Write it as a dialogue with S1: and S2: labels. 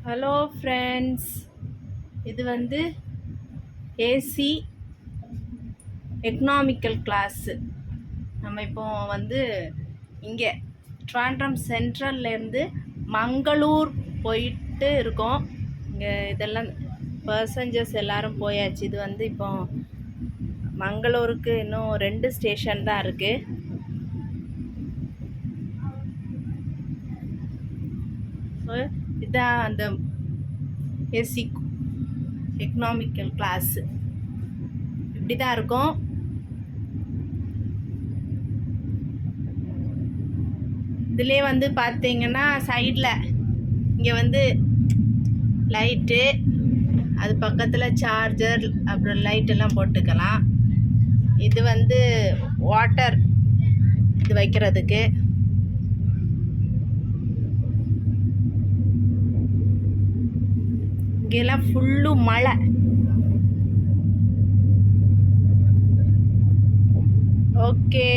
S1: Hello friends, இது வந்து AC economical class. நம்ம இப்போ வந்து இங்கே ட்ராண்ட்ரம் சென்ட்ரல்லேருந்து மங்களூர் போயிட்டு இருக்கோம். இங்கே இதெல்லாம் பர்சஞ்சர்ஸ் எல்லோரும் போயாச்சு. இது வந்து இப்போ மங்களூருக்கு இன்னும் 2 ஸ்டேஷன் தான் இருக்குது. ஸோ இதுதான் அந்த ஏசி எக்கனாமிக்கல் கிளாஸு. இப்படி தான் இருக்கும். இதுலேயே வந்து பார்த்தீங்கன்னா சைடில் இங்கே வந்து லைட்டு, அது பக்கத்தில் சார்ஜர், அப்புறம் லைட்டெல்லாம் போட்டுக்கலாம். இது வந்து வாட்டர் இது வைக்கிறதுக்கு. இங்கெல்லாம் ஃபுல்லு மழை. ஓகே.